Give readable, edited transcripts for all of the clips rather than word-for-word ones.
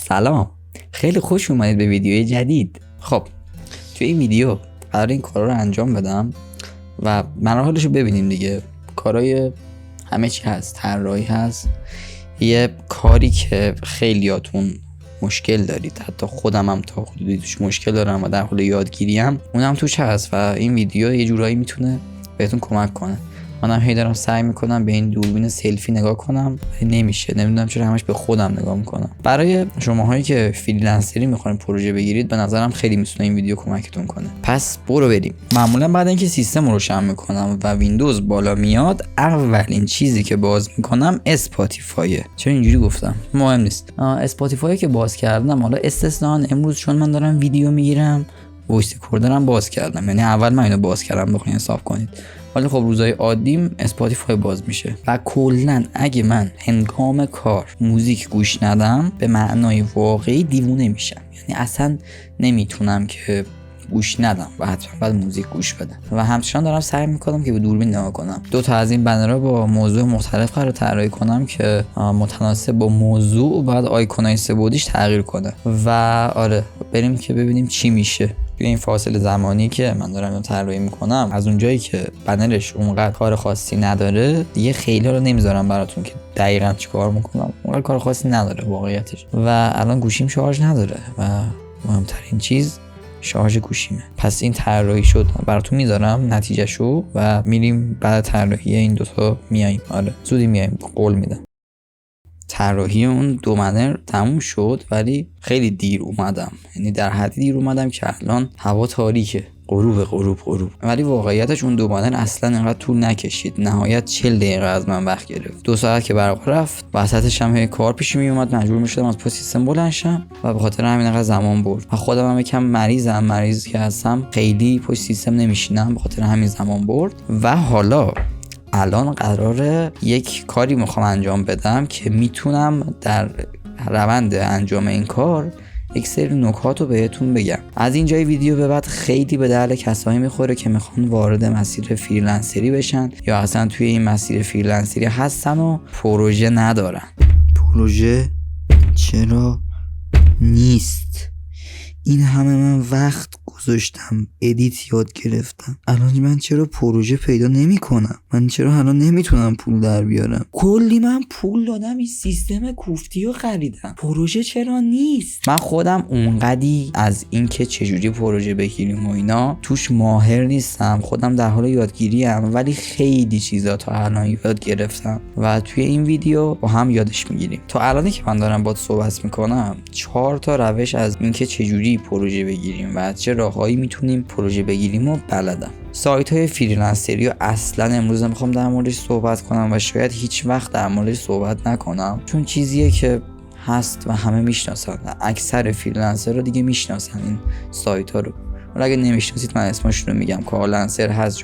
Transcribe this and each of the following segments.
سلام، خیلی خوش اومدید به ویدیوی جدید. خب توی این ویدیو قرار این کارا رو انجام بدم و مراحلش رو ببینیم دیگه. کارای همه چی هست، طراحی هست، یه کاری که خیلیاتون مشکل دارید، حتی خودم هم تا حدودی توش مشکل دارم و در حال یادگیریم، اونم توش هست و این ویدیو یه جورایی میتونه بهتون کمک کنه. منم هی دارم سعی میکنم به این دوربین سلفی نگاه کنم ولی نمیشه، نمیدونم چرا همش به خودم نگاه میکنم. برای شماهایی که فریلنسری میخواین پروژه بگیرید به نظرم خیلی میتونه این ویدیو کمکتون کنه. پس برو بریم. معمولا بعد اینکه سیستم رو روشن میکنم و ویندوز بالا میاد، اولین چیزی که باز میکنم اسپاتیفایه. چرا اینجوری گفتم مهم نیست. اسپاتیفای که باز کردم، حالا استثنا امروز چون من دارم ویدیو میگیرم وایس رکوردرم باز کردم، یعنی اول من اینو باز کردم بخواید حساب کنید. ولی خب روزهای عادیم اسپاتیفای باز میشه و کلا اگه من هنگام کار موزیک گوش ندم به معنای واقعی دیوونه میشم، یعنی اصلا نمیتونم که گوش ندم و حتما باید موزیک گوش بدم. و همچنان دارم سعی میکنم که به دوربین نگاه کنم. دو تا از این بنرها با موضوع مختلف قرار طراحی کنم که متناسب با موضوع بعد آیکونای سه‌بعدیش تغییر کنه. و آره بریم که ببینیم چی میشه توی این فاصله زمانی که من دارم اینو طراحی میکنم. از اونجایی که پنلش اونقدر کار خاصی نداره دیگه، خیلی رو نمیذارم براتون که دقیقاً چیکار میکنم، اونقدر کار خاصی نداره واقعیتش. و الان گوشیم شارژ نداره و مهمترین چیز شارژ گوشیمه. پس این طراحی شد، براتون میذارم نتیجهشو و میریم بعد طراحی این دوتا میایم. آره زودی میایم، قول میدم. طراحی اون دو منر تموم شد ولی خیلی دیر اومدم، یعنی در حدی دیر اومدم که الان هوا تاریکه، غروب. ولی واقعیتش اون دو منر اصلا اینقدر طول نکشید. نهایت 40 دقیقه از من وقت گرفت. 2 ساعت که برق رفت، وسطش هم هی کار پیش می اومد، مجبور میشدم از پشت سیستم بلند شم و به خاطر همین انقدر زمان برد. و خودم هم یکم مریض که هستم، خیلی پشت سیستم نمیشینم، به خاطر همین زمان برد. و حالا الان قراره یک کاری میخوام انجام بدم که میتونم در روند انجام این کار یک سری نکات رو بهتون بگم. از اینجای ویدیو به بعد خیلی به درد کسایی میخوره که میخوان وارد مسیر فریلنسری بشن یا اصلا توی این مسیر فریلنسری هستن و پروژه ندارن. پروژه چرا نیست؟ این همه من وقت گذاشتم، ادیت یاد گرفتم، الان من چرا پروژه پیدا نمی کنم؟ من چرا الان نمیتونم پول در بیارم؟ کلی من پول دادم این سیستم کوفتی رو خریدم، پروژه چرا نیست؟ من خودم اونقدی از این که چجوری پروژه بگیریم و اینا توش ماهر نیستم، خودم در حال یادگیری ام، ولی خیلی چیزا تا الان یاد گرفتم و توی این ویدیو با هم یادش میگیریم. تا الانی که من دارم باهات صحبت میکنم 4 تا روش از این که چجوری پروژه بگیریم و چه راههایی میتونیم پروژه بگیریم و بلدم. سایت های فریلنسری رو اصلا امروز نمیخوام در موردش صحبت کنم و شاید هیچ وقت در موردش صحبت نکنم، چون چیزیه که هست و همه میشناسن و اکثر فریلنسر رو دیگه میشناسن این سایت ها رو. ولی اگه نمیشناسید من اسمش رو میگم. کارلنسر هست،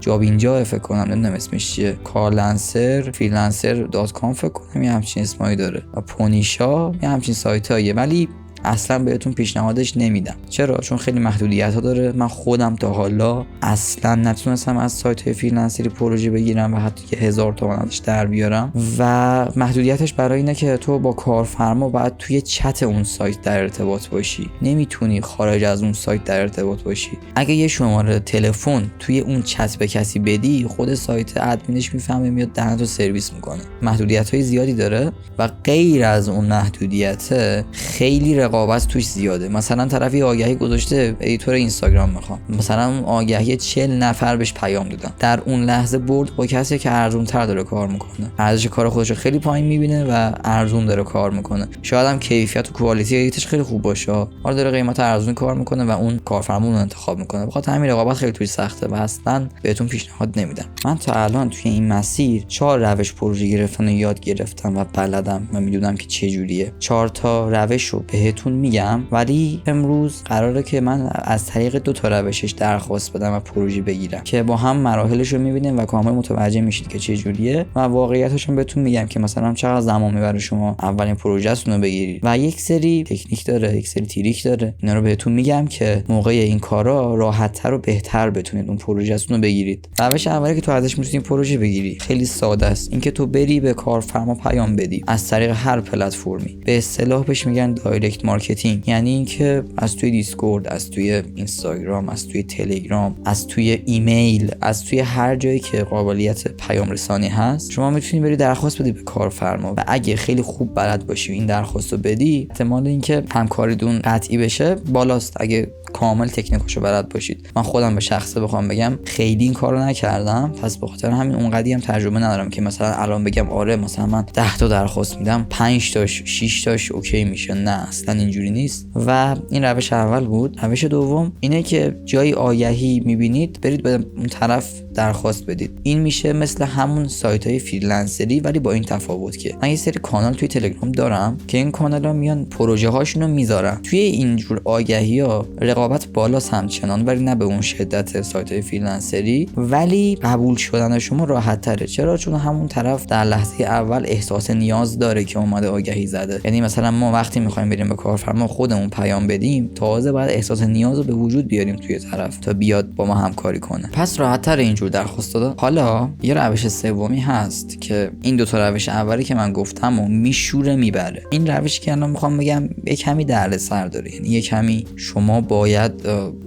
جاب اینجا فکر کنم، نمیدونم اسمش چیه، کارلنسر، freelancer.com فکر کنم یه همچین اسمایی داره، و پونیشا یه همچین سایتاییه، ولی اصلا بهتون پیشنهادش نمیدم. چرا؟ چون خیلی محدودیت ها داره. من خودم تا حالا اصلا نتونستم از سایت های فریلنسری پروژه بگیرم و حتی که 1000 تومان ازش در بیارم. و محدودیتش برای اینه که تو با کارفرما باید توی چت اون سایت در ارتباط باشی، نمیتونی خارج از اون سایت در ارتباط باشی. اگه یه شماره تلفن توی اون چت به کسی بدی، خود سایت ادمینش میفهمه، میاد دهنتو سرویس میکنه. محدودیت‌های زیادی داره و غیر از اون محدودیت خیلی رقابت توش زیاده. مثلا طرفی آگهی گذاشته ادیتور اینستاگرام میخوام، مثلا اون آگهی 40 نفر بهش پیام دادن، در اون لحظه برد با کسی که ارزون تر داره کار میکنه، ارزش کار خودش رو خیلی پایین میبینه و ارزون داره کار میکنه. شاید هم کیفیت و کوالیتی ادیتش خیلی خوب باشه، حالا داره قیمت ارزون کار میکنه و اون کارفرما اون انتخاب میکنه. بخاطر همین رقابت خیلی توش سخته و اصلا بهتون پیشنهاد نمیدم. من تا الان توی این مسیر 4 روش پروژه گرفتن رو یاد گرفتم و بلدم و میدونم که چه جوریه. 4 تا روش رو بهتون بهتون میگم، ولی امروز قراره که من از طریق 2 تا روشش درخواست بدم و پروژه بگیرم که با هم مراحلش رو میبینیم و کامل متوجه میشید که چه جوریه و واقعیتش هم بهتون میگم که مثلا چقدر زمان میبره شما اولین پروژه‌تون رو بگیرید و یک سری تکنیک داره، یک سری تریک داره. اینا رو بهتون میگم که موقع این کارا راحت‌تر و بهتر بتونید اون پروژه‌تون رو بگیرید. روش اولی که تو ازش میتونید پروژه بگیری خیلی ساده است. اینکه تو بری به کارفرما پیام بدی از طریق هر پلتفرمی. به اصطلاح بهش میگن دایرکت مارکتینگ، یعنی اینکه از توی دیسکورد، از توی اینستاگرام، از توی تلگرام، از توی ایمیل، از توی هر جایی که قابلیت پیام رسانی هست شما میتونی بری درخواست بدی به کارفرما و اگه خیلی خوب بلد باشی این درخواستو بدی احتمال اینکه همکاریتون قطعی بشه بالاست اگه کامل تکنیکاشو بلد باشید. من خودم به شخصه بخوام بگم خیلی این کارو نکردم، پس به خاطر همین اونقدی هم تجربه ندارم که مثلا الان بگم آره مثلا من 10 تا درخواست میدم 5 تاش 6 تاش اوکی میشه. نه اصلا اینجوری نیست و این روش اول بود. روش دوم اینه که جای آگهی میبینید برید به اون طرف درخواست بدید. این میشه مثل همون سایت‌های فریلنسری ولی با این تفاوت که من یه سری کانال توی تلگرام دارم که این کانالا میان پروژه هاشونو میذارن توی اینجور آگهی‌ها. رقابت بالاست همچنان ولی نه به اون شدت سایت‌های فریلنسری، ولی قبول شدن شما راحت تره. چرا؟ چون همون طرف در لحظه اول احساس نیاز داره که اومده آگهی زده. یعنی مثلا ما وقتی میخوایم بریم به کارفرما خودمون پیام بدیم تازه باید احساس نیاز رو به وجود بیاریم توی طرف تا بیاد با ما همکاری کنه. پس راحت تر اینجور درخواست داده. حالا یه روش سومی هست که این 2 تا روش اولی که من گفتم و میشوره میبره. این روشی که الان میخوام بگم یه کمی دردسر داره، یعنی یه کمی شما باید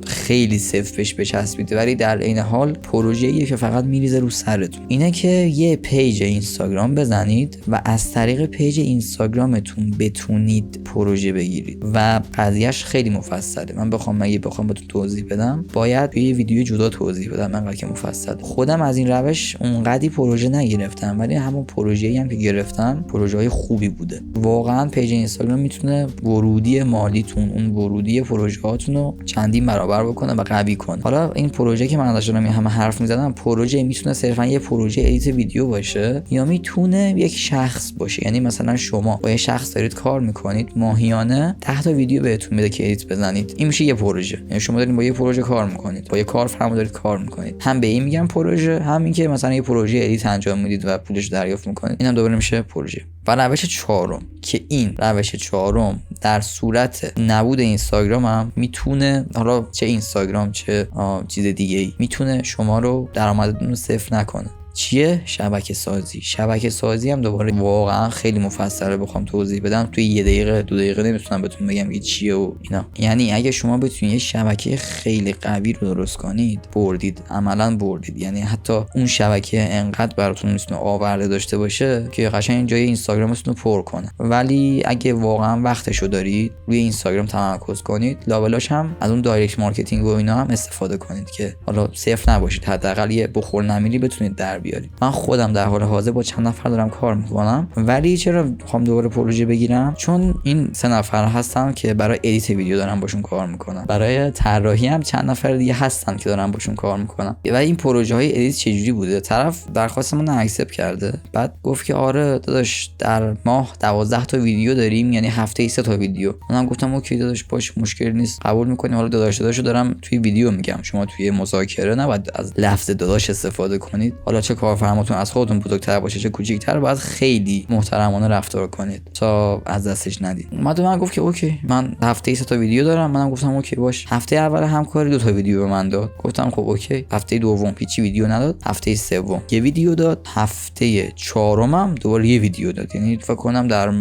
خیلی سفت بهش بچسبید ولی در عین حال پروژه‌ایه که فقط میریزه رو سرتون. اینه که یه پیج اینستاگرام بزنید و از طریق پیج اینستاگرامتون بتونید پروژه بگیرید و قضیهش خیلی مفصله. من بخوام بهتون توضیح بدم باید یه ویدیو جدا توضیح بدم انقدر که مفصل. خودم از این روش اونقدی پروژه نگرفتم ولی همون پروژه‌ای هم که گرفتم پروژه‌های خوبی بوده. واقعا پیج اینستاگرام میتونه ورودی مالیتون، اون ورودی پروژه‌هاتون رو چندین برابر بکنه و قوی کنه. حالا این پروژه که من داشتم همه حرف میزدم، پروژه میتونه صرفا یه پروژه ادیت ویدیو باشه یا میتونه یک شخص باشه. یعنی مثلا شما با یه شخص دارید کار میکنید ماهیانه 10 تا ویدیو بهتون میده که ادیت بزنید. این میشه یه پروژه. یعنی شما دارید با یه پروژه کار میکنید، با یه کارفرما دارید کار میکنید. هم به این میگم پروژه، هم این که مثلا یه پروژه ادیت انجام میدید و پولش دریافت میکنید. اینم دوباره میشه پروژه. و روش چهارم که این روش چهارم در صورت نبود اینستاگرام هم میتونه، حالا چه اینستاگرام چه چیز دیگه ای، میتونه شما رو درآمدتون رو صفر نکنه. چیه؟ شبکه سازی. شبکه سازی هم دوباره واقعا خیلی مفصله بخوام توضیح بدم توی 1 دقیقه 2 دقیقه نمیتونم بهتون بگم که چیه و اینا. یعنی اگه شما بتونید یه شبکه خیلی قوی رو درست کنید بردید، عملاً بردید. یعنی حتی اون شبکه انقدر براتون میتونه آورده داشته باشه که قشنگ جای اینستاگرامتون رو پر کنه. ولی اگه واقعا وقتشو دارید روی اینستاگرام تمرکز کنید، لابلاش هم از اون دایرکت مارکتینگ و اینا هم استفاده کنید که حالا صفر نباشید، حداقل یه بخور نمیری بتونید در بیارید. من خودم در حال حاضر با چند نفر دارم کار میکنم. ولی چرا میخوام دوباره پروژه بگیرم؟ چون این 3 نفر هستن که برای ادیت ویدیو دارم باشون کار میکنم. برای طراحی هم چند نفر دیگه هستن که دارم باشون کار میکنم. و این پروژه های ادیت چجوری بوده؟ طرف درخواستمون رو اکسپت کرده، بعد گفت که آره داداش در ماه 12 تا ویدیو داریم، یعنی هفته 3 تا ویدیو. منم گفتم اوکی داداش باش، مشکلی نیست، قبول میکنیم. حالا داداشو دارم توی ویدیو میگم، شما توی مذاکره نباید از لفظ داداش استفاده کنید. حالا چه کارفرماتون از خودتون بزرگتر باشه چه کوچیک‌تر، باید خیلی محترمانه رفتار کنید تا از دستش ندید. من گفت که اوکی من هفته 3 تا ویدیو دارم. منم گفتم اوکی باش. هفته اول همکاری 2 تا ویدیو به من داد. گفتم خب اوکی. هفته دوم هیچ ویدیو نداد. هفته سوم یه ویدیو داد. هفته چهارمم دوباره یه ویدیو داد. یعنی فکر کنم در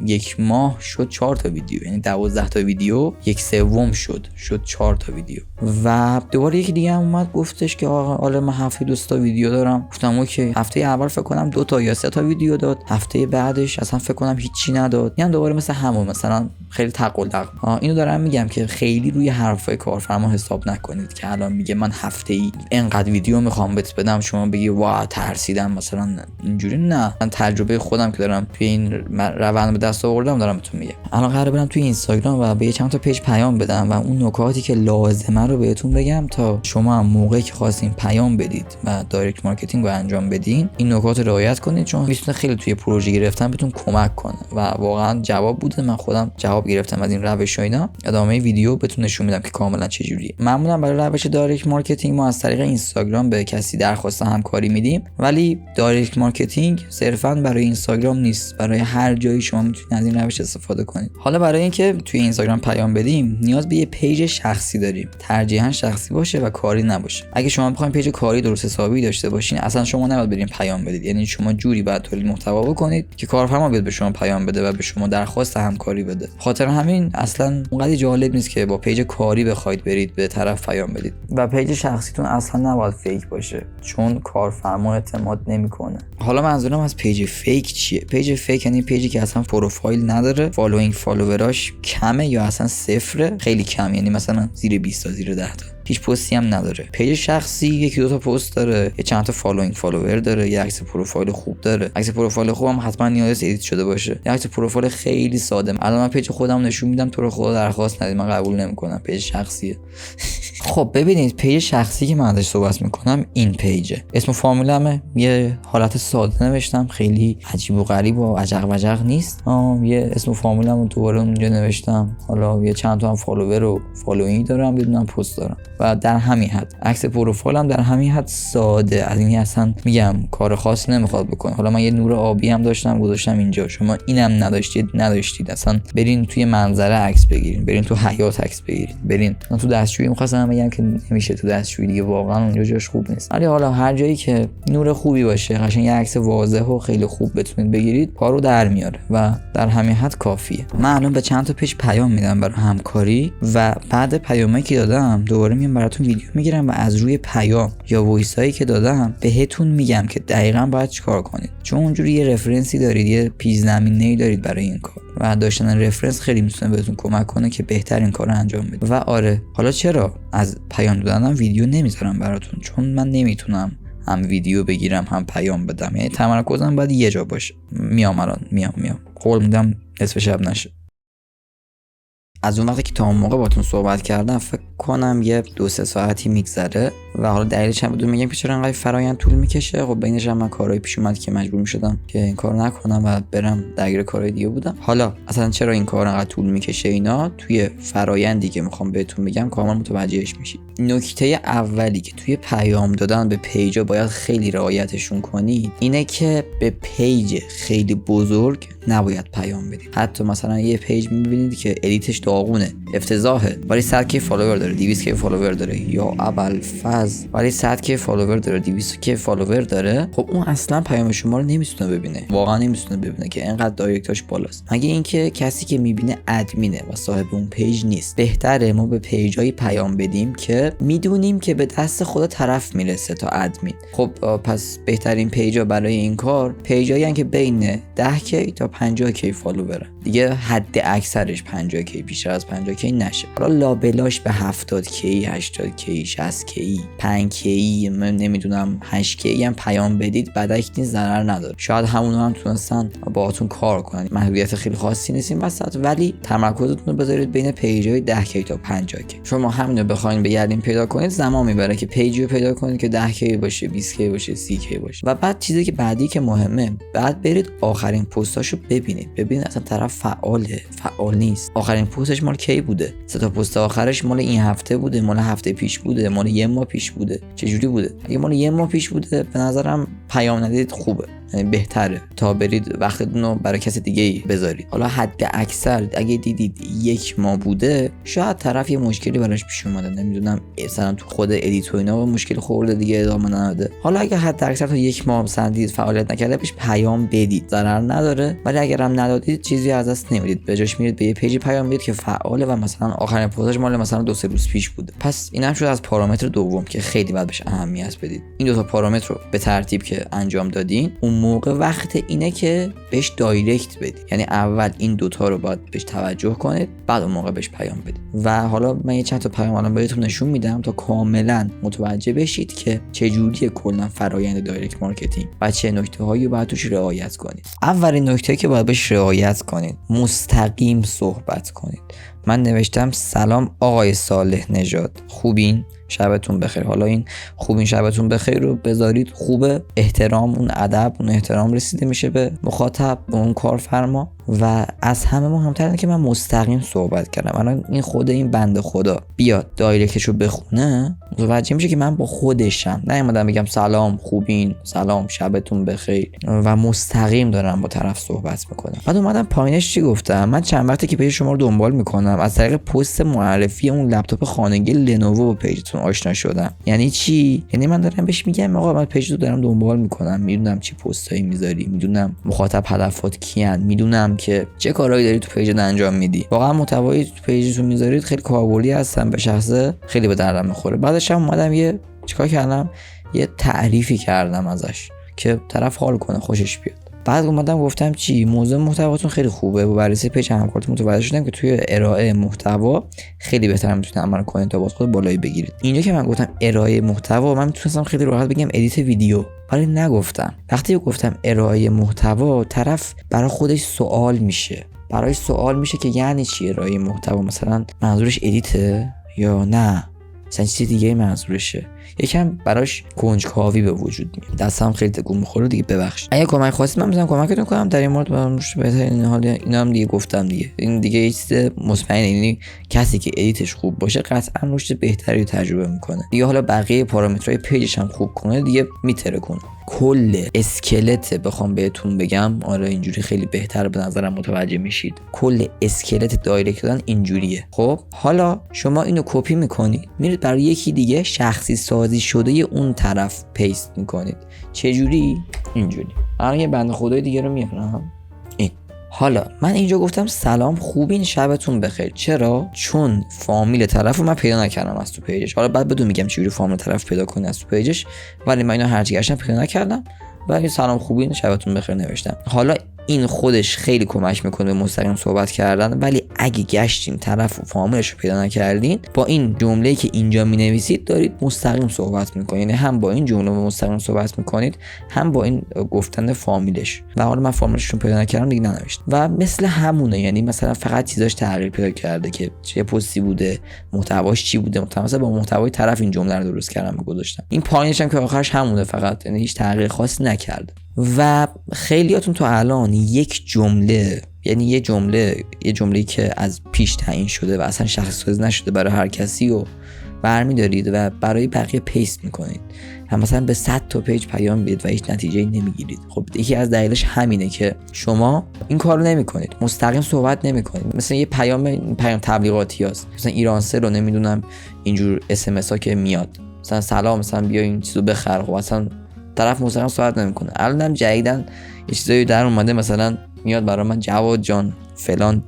1 ماه شد 4 تا ویدیو، یعنی 12 تا ویدیو. 1/3 شد 4 تا ویدیو. و دوباره یکی دیگه هم اومد گفتش که آره من هفته 2 تا ویدیو دارم. گفتم اوکی. هفته اول فکر کنم 2 تا یا 3 تا ویدیو داد. هفته بعدش اصلا فکر کنم هیچی نداد. یعنی دوباره مثل همون مثلا خیلی تقلق. اینو دارم میگم که خیلی روی حرفای کارفرما حساب نکنید که الان میگه من هفته‌ای اینقدر ویدیو میخوام بهت بدم شما بگی وا ترسیدم مثلا اینجوری. نه، من تجربه خودم که دارم توی این روند به دست آوردم دارم بهتون میگم. الان قراره برم توی اینستاگرام و به چند تا پیج پیام بدم و اون نکاتی که لازمه رو بهتون بگم تا شما هم موقعی که خواستین پیام بدید و دایرکت مارکتینگ رو انجام بدین این نکات رو رعایت کنید، چون میتونه خیلی توی پروژه گرفتن بهتون کمک کنه و واقعا جواب بوده. من خودم جواب گرفتم از این روش و اینا. ادامه ویدیو بهتون نشون میدم که کاملا چه جوریه. معمولا برای روش دایرکت مارکتینگ ما از طریق اینستاگرام به کسی درخواست همکاری میدیم، ولی دایرکت مارکتینگ صرفا برای اینستاگرام نیست، برای هر جایی شما میتونید از این روش استفاده کنید. حالا برای اینکه توی اینستاگرام پیام بدیم نیاز به یه پیج شخصی داریم، ترجیحاً شخصی باشه و کاری نباشه. اگه شما بخواید پیج کاری درست حسابی داشته باشین اصلا شما نباید برین پیام بدید، یعنی شما جوری باید تولید محتوا بکنید که کارفرما بیاد به شما پیام بده و به شما درخواست همکاری بده. خاطر همین اصلا اونقدر جالب نیست که با پیج کاری بخواید برید به طرف پیام بدید و پیج شخصیتون اصلا نباید فیک باشه، چون کارفرما اعتماد نمیکنه. حالا منظورم از پیج فیک چیه؟ پیج فیک یعنی پیجی که اصلا پروفایل نداره، فالووراش کمه یا اصلا صفره، خیلی کم، یعنی مثلا زیر 20 تا زیر 10 تا، هیچ پستی هم نداره. پیج شخصی یکی دو تا پست داره، یه چند تا فالوور داره، یه عکس پروفایل خوب داره. عکس پروفایل خوبم حتما نیاز ادیت شده باشه. یه عکس پروفایل خیلی ساده. الان من پیج خودم نشون میدم، تو رو خدا درخواست ندید، من قبول نمیکنم، پیج شخصیه. خب ببینید پیج شخصی که من ازش صحبت میکنم این پیجه. اسم و فامیلمه، یه حالت ساده نوشتم، خیلی عجیب و غریب و عجق وجق نیست. یه اسم و فامیلمو دوباره اونجا نوشتم. حالا یه چند تا هم فالوور و فالوینگ دارم، بدونم پست دارم و در همین حد. عکس پروفایلم در همین حد ساده، از این اصلا میگم کار خاصی نمیخواد بکنه. حالا من یه نور آبی هم داشتم گذاشتم اینجا، شما اینم نداشتید اصلا برین توی منظره عکس بگیرین، برین تو حیاط عکس بگیرین، برین. من تو دستشویی می‌خواستم بگم که نمیشه تو دستشویی دیگه، واقعا اونجا جاش خوب نیست. ولی حالا هر جایی که نور خوبی باشه، قشنگ یه عکس واضح و خیلی خوب بتونید بگیرید، کارو در میاره و در همین حد کافیه. من الان به چند تا پیج پیام میدم برای همکاری و بعد پیامی که دادم دوباره میام براتون ویدیو میگیرم و از روی پیام یا وایسایی که دادم بهتون میگم که دقیقاً باید چیکار کنید، چون اونجوری یه رفرنسی دارید، یه پیش زمینه‌ای دارید برای این کار و داشتن رفرنس خیلی میتونه بهتون کمک کنه که بهترین کارو انجام بدید. و آره حالا چرا از پیام دادنم ویدیو نمیذارم براتون؟ چون من نمیتونم هم ویدیو بگیرم هم پیام بدم، یعنی تمرکزم باید یه جا باشه. میام قول میدم نصف شب نشه. از اون وقتی که تا اون موقع باتون صحبت کردم فکر کنم یه 2-3 ساعتی میگذره و حالا دلیلش هم بدون میگم که چرا انقدر فرآیند طول میکشه. خب بینش هم من کارهای پیش اومد که مجبور میشدم که این کارو نکنم و برم درگیر کارهای دیگه بودم. حالا اصلا چرا این کار انقدر طول میکشه اینا توی فرآیندی که میخوام بهتون بگم کاملا متوجهش میشید. نکته اولی که توی پیام دادن به پیجا باید خیلی رعایتشون کنید اینه که به پیج خیلی بزرگ نباید پیام بدید. حتی مثلا یه پیج میبینید که ادیتش داغونه، افتضاحه، ولی 100k فالوور داره، 200k فالوور داره، یا ابوالفضل ولی 100k فالوور داره، 200k فالوور داره، خب اون اصلا پیام شما رو نمیتونه ببینه، واقعا نمیتونه ببینه که اینقدر دایرکتاش بالاست. مگه اینکه کسی که میبینه ادمینه و صاحب اون پیج نیست. بهتره ما به پیجای پیام بدیم که میدونیم که به دست خود طرف میرسه تا ادمین. خب پس بهترین پیجا برای این کار پیجایی که بین 10k تا 50k فالووره دیگه، حد اکثرش 50k، بیشتر از 50k نشه. حالا لابلاش به 70k 80k 60k 5k نمیدونم 8k هم پیام بدید بدک نیست، ضرر نداره. شاید همونا هم تونستن باهاتون کار کنن، محدودیت خیلی خاصی نیست این وسط، ولی تمرکزتون رو بذارید بین پیجای 10k تا 50k. شما همینو بخواید بگردین پیدا کنید زمان میبره که پیجی رو پیدا کنید که 10k باشه، 20k باشه، 30k باشه. و بعد چیزی که بعدی که مهمه، بعد برید آخرین پستاشو ببینید اصلا طرف فعال نیست. آخرین پستش مال کی بوده؟ 3 تا پست آخرش مال این هفته بوده، مال هفته پیش بوده، مال یه ماه پیش بوده، چه جوری بوده؟ اگه مال یه ماه پیش بوده به نظرم پیام ندید خوبه، یعنی بهتره تا برید وقتتون رو برای کسی دیگه ای بذارید. حالا حد اکثر اگه دیدید 1 ماه بوده شاید طرف یه مشکلی براش پیش اومده، نمیدونم مثلا تو خود ادیت و اینا مشکل خورده دیگه ادامه نداده. حالا اگه حد اکثر تا 1 ماه مثلا دید فعالیت نکرده بهش پیام بدید، ضرر نداره. ولی اگر هم ندادید چیزی از دست نمیدید، به جاش میرید به یه پیجی پیام بدید که فعاله و مثلا آخرین پستش مال مثلا 2-3 روز پیش بوده. پس اینم شد از پارامتر دوم که خیلی باید بهش اهمیت بدید. این 2 تا پارامتر رو به ترتیب که انجام دادین اون موقع وقت اینه که بهش دایرکت بدید، یعنی اول این 2 تا رو باید بهش توجه کنید، بعد اون موقع بهش پیام بدید. و حالا من یه چند تا پیام الان بهتون نشون میدم تا کاملا متوجه بشید که چه جوریه کلا فرآیند دایرکت مارکتینگ و چه نکته‌هایی رو باید توش رعایت کنید. اولین نکته که باید بهش رعایت کنید، مستقیم صحبت کنید. من نوشتم سلام آقای صالح نژاد، خوبین؟ شبتون بخیر. حالا این خوبین شبتون بخیر رو بذارید خوبه، احترام، اون ادب، اون احترام رسیده میشه به مخاطب، به اون کارفرما. و از همه مهمتر اینه که من مستقیم صحبت کردم. الان این خود این بنده خدا بیاد دایرکتشو بخونه، متوجه میشه که من با خودشم، نه اومدم بگم سلام خوبین، سلام شبتون بخیر، و مستقیم دارم با طرف صحبت میکنم. بعد اومدم پایینش چی گفتم؟ من چند وقته که پیج شما رو دنبال میکنم، از طریق پست معرفی اون لپتاپ خانگی لنوو با پیجتون آشنا شدم. یعنی چی؟ یعنی من دارم بهش میگم آقا من پیج رو دارم دنبال میکنم، میدونم چی پستایی میذاری، میدونم مخاطب هدفات کیان، میدونم که چه کارهایی داری تو پیجت انجام میدی، واقعا محتوایی تو پیجتون میذارید خیلی کاربردی هستن، به شخصه خیلی به دردم میخوره. بعدش هم اومدم چیکار کردم؟ یه تعریفی کردم ازش که طرف حال کنه، خوشش بیاد. بعد اومدم گفتم چی؟ موضوع محتواتون خیلی خوبه، با بررسی پیج همکارتون متوجه شدم که توی ارائه محتوا خیلی بهتر میتونید عمل کنید تا بازخورد بالایی بگیرید. اینجا که من گفتم ارائه محتوا، من میتونستم خیلی راحت بگم ادیت ویدیو، ولی نگفتم. وقتی گفتم ارائه محتوا، طرف برای خودش سوال میشه، که یعنی چی ارائه محتوا؟ مثلا منظورش ادیته یا نه مثلا چیز دیگه منظورشه؟ یکم براش کنجکاوی به وجود میاد. دستم خیلی تکون میخوره دیگه، ببخشید. اگه کمک خواستید من میتونم کمکتون کنم در این مورد. برامش بهتر این حال اینا هم دیگه گفتم دیگه. این دیگه یه چیز مطمئنه، یعنی کسی که ادیتش خوب باشه قطعا رشد بهتری تجربه میکنه دیگه. حالا بقیه پارامترهای پیجش هم خوب کنه دیگه، میتره کنه. کل اسکلت بخوام بهتون بگم، آره اینجوری خیلی بهتر به نظرم متوجه میشید. کل اسکلت دایرکت دادن اینجوریه. خب حالا شما اینو کپی میکنید، میرید برای یکی دیگه شخصی سازی شده اون طرف پیست میکنید. چه جوری؟ اینجوری. الان یه بنده خدای دیگه رو میارم. این حالا من اینجا گفتم سلام خوبین شبتون بخیر. چرا؟ چون فامیل طرفو من پیدا نکردم از تو پیجش. حالا بعد بدون میگم چجوری فامیل طرف پیدا کنی از تو پیجش، ولی من اینا هرچی گشتم پیدا نکردم و سلام خوبین شبتون بخیر نوشتم. حالا این خودش خیلی کمک میکنه به مستقیم صحبت کردن، ولی اگه گشتین طرف و فامیلش رو پیدا نکردین، با این جمله‌ای که اینجا مینویسید دارید مستقیم صحبت میکنید. یعنی هم با این جمله مستقیم صحبت میکنید، هم با این گفتن فامیلش. و حالا من فامیلشون پیدا نکردم دیگه ننوشتم. و مثل همونه، یعنی مثلا فقط چیزاش تغییر پیدا کرده که چه پستی بوده، محتواش چی بوده، مثلا با محتوای طرف این جمله رو درست کردم و گذاشتم. این پایینش هم که آخرش همونه فقط، یعنی هیچ تغییر خاصی نکرده. و خیلیاتون تو الان یک جمله، یعنی یه جمله‌ای که از پیش تعیین شده و اصلا شخص سازی نشده برای هر کسی رو برمی‌دارید و برای بقیه پیست میکنید. هم مثلا به 100 تا پیج پیام بدید و هیچ نتیجه‌ای نمیگیرید. خب یکی از دلایلش همینه که شما این کارو نمی‌کنید، مستقیم صحبت نمی‌کنید. مثلا یه پیام تبلیغاتی هست، مثلا ایرانسل رو نمیدونم اینجور اس ام اس ها که میاد، مثلا سلام مثلا بیا این چیزو بخر، خب مثلا طرف مستقیم صحبت نمیکنه. الانم جدیدن یه چیزایی در اومده، مثلا میاد برای من جواد جان فلان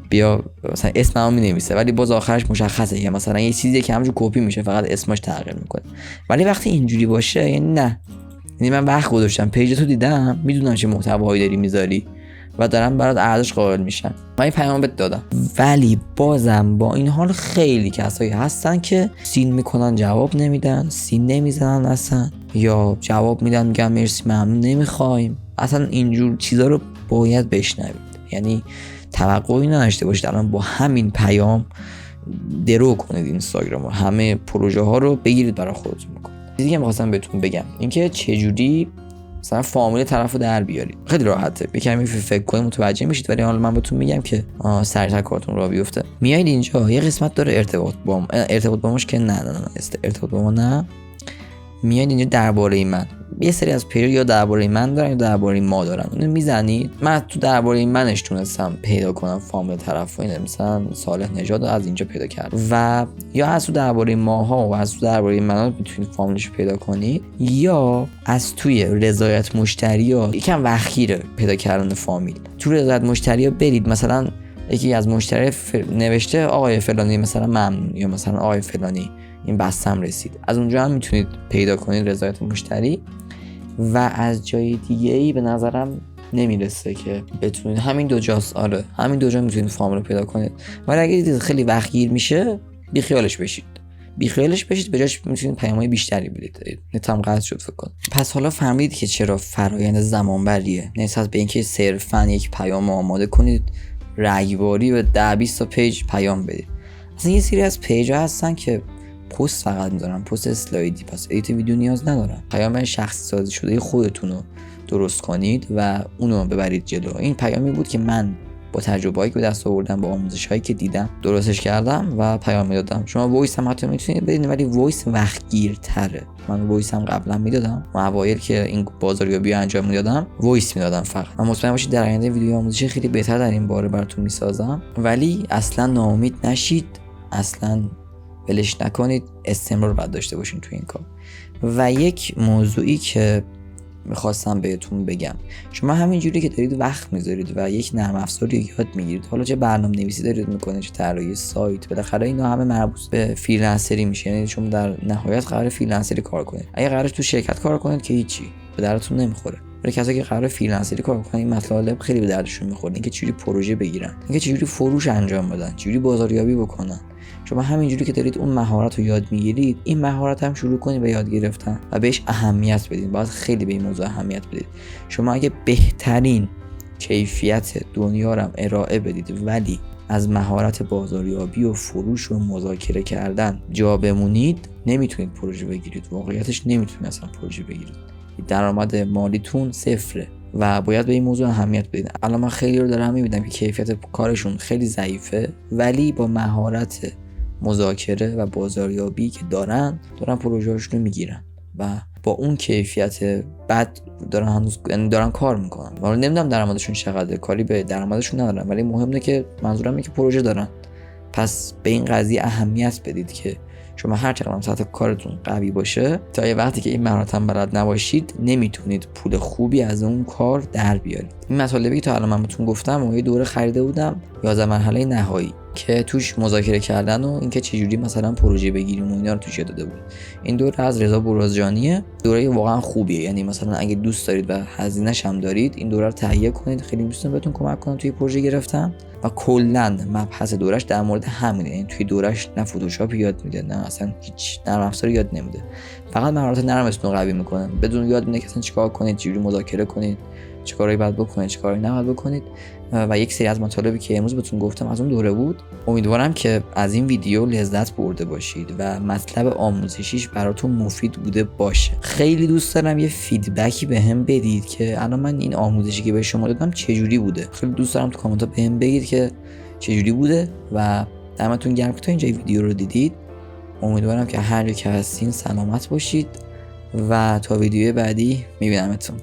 بیا، مثلا اسممو مینویسه ولی باز آخرش مشخصه که مثلا یه چیزی که همونجوری کپی میشه، فقط اسمش تغییر میکنه. ولی وقتی اینجوری باشه یعنی نه، یعنی من وقت گذاشتم پیجتو دیدم، میدونم چه محتوایی داری میذاری و دارم برات ارزش قائل میشم، من این پیام بهت دادم. ولی بازم با این حال خیلی کسایی هستن که سین میکنن جواب نمیدن، سین نمیزنن اصلا، یا جواب میدن میگن مرسی ممنون نمیخوایم. اصلا اینجور چیزا رو باید بشنوید، یعنی توقعی نداشته باشید الان با همین پیام درو کنید اینستاگرام و همه پروژه ها رو بگیرید برای خودتون بکنید. چیزی که می‌خواستم بهتون بگم این که چجوری مثلا فامیل طرفو در بیارید. خیلی راحته، یکم فکر کنید متوجه میشید، ولی حالا من بهتون میگم که سریعتر کارتون راه بیفته. میایید اینجا یه قسمت داره ارتباط با ماش که نه ارتباط با ما نه. میایید اینجا درباره من، یه سری از پیج یا درباره من دارن یا درباره ما دارن، اونو میزنید. من تو درباره منش تونستم پیدا کنم فامیل طرفو، اینه مثلا صالح نژاد از اینجا پیدا کردم. و یا از تو درباره ماها و از تو درباره من‌ها میتونید فامیلش پیدا کنید، یا از توی رضایت مشتری‌ها یکم وقیره پیدا کردن فامیل. تو رضایت مشتری‌ها برید، مثلا یکی از مشتری نوشته آقای فلانی مثلا ممنون، یا مثلا آقای فلانی این بستم رسید، از اونجا هم میتونید پیدا کنید رضایت مشتری. و از جای دیگه‌ای به نظرم نمیرسه که بتونید، همین دو جاست. آره همین دو جا میتونید فامیل رو پیدا کنید. ولی اگه دیدید خیلی وقت گیر میشه بیخیالش بشید، به جاش میتونید پیام‌های بیشتری بدید. نتم قطع شد فکر کنم. پس حالا فهمیدید که چرا فرآیند زمانبریه، نسبت به اینکه صرفاً یک پیام آماده کنید رگباری به 10-20 تا پیج پیام بدید. اصلا یه سری از پیج‌ها هستن که پست فقط میذارن، پست اسلایدی، پس ادیت ویدیو نیاز ندارن. پیام شخصی سازی شده خودتون رو درست کنید و اونو ببرید جلو. این پیامی بود که من با تجربه‌ای که به دست آوردم، با آموزش‌هایی که دیدم درستش کردم و پیام میدادم. شما وایس هم حتی میتونید بدید، ولی وایس وقتگیرتره. من وایس هم قبلا میدادم، اوایل که این بازاریابی انجام میدادم وایس میدادم فقط. من مطمئن باشید در آینده ویدیو آموزشی خیلی بهتر در این باره براتون میسازم. ولی اصلا ناامید نشید، اصلا ولش نکنید، استمرار باید داشته باشین تو این کار. و یک موضوعی که میخواستم بهتون بگم، شما همینجوری که دارید وقت میذارید و یک نرم افزاری یاد میگیرید، حالا چه برنامه‌نویسی دارید میکنید، چه طراحی سایت، بالاخره اینا همه مربوط به فریلنسری میشه. یعنی شما در نهایت قرار فریلنسری کار کنید. اگه قرارش تو شرکت کار کنید که هیچی به درتون نمیخوره. ولی کسایی که قرار فریلنسری کار کنن، این مطالب خیلی به دردشون میخوره. اینکه چجوری پروژه بگیرن، اینکه چجوری فروش انجام بدن، چجوری بازاریابی بکنن. شما همینجوری که دارید اون مهارت رو یاد میگیرید، این مهارت هم شروع کنید به یاد گرفتن و بهش اهمیت بدید. باید خیلی به این موضوع اهمیت بدید. شما اگه بهترین کیفیت دنیا رو ارائه بدید ولی از مهارت بازاریابی و فروش و مذاکره کردن جا بمونید، نمیتونید پروژه بگیرید. واقعیتش نمیتونید اصلا پروژه بگیرید. درآمد مالیتون صفره و باید به این موضوع اهمیت بدید. الان من خیلی رو دارم میبینم که کیفیت کارشون خیلی ضعیفه، ولی با مهارت مذاکره و بازاریابی که دارن پروژه‌هاشون رو میگیرن و با اون کیفیت بد دارن کار میکنن. من نمیدونم درآمدشون چقدره، کاری به درآمدشون ندارم، ولی مهمه که منظورم اینه که پروژه دارن. پس به این قضیه اهمیت بدید که شما هر چقدر سطح کارتون قوی باشه، تا یه وقتی که این مهارت هم بلد نباشید نمیتونید پول خوبی از اون کار در بیارید. این مطالبی که تا الان من بهتون گفتم و یه دوره خریده بودم 11 مرحله نهایی که توش مذاکره کردن و اینکه چجوری مثلا پروژه بگیریم و اینا رو توش داده بود. این دوره از رضا برازجانیه، دوره واقعا خوبیه. یعنی مثلا اگه دوست دارید و هزینه‌ش هم دارید، این دوره رو تهیه کنید. خیلی میتونه بهتون کمک کنه توی پروژه گرفتن. و کلا مبحث دورش در مورد همینه. یعنی توی دورش نه فتوشاپ یاد میده، نه اصلا هیچ نرم افزاری یاد نمیده، فقط مهارت نرمتون رو قوی میکنه. بدون یاد میده که اصلا چیکار کنید، چجوری مذاکره کنید، چه کارایی باید بکنید، چه کارایی نباید بکنید. و یک سری از مطالبی که امروز بهتون گفتم از اون دوره بود. امیدوارم که از این ویدیو لذت برده باشید و مطلب آموزشیش براتون مفید بوده باشه. خیلی دوست دارم یه فیدبکی بهم بدید که الان من این آموزشی که به شما دادم چجوری بوده. خیلی دوست دارم تو کامنت ها بهم بگید که چجوری بوده و دمتون گرم که تا اینجا ویدیو رو دیدید. امیدوارم که هر جا که هستین سلامت باشید و تا ویدیو بعدی میبینمتون.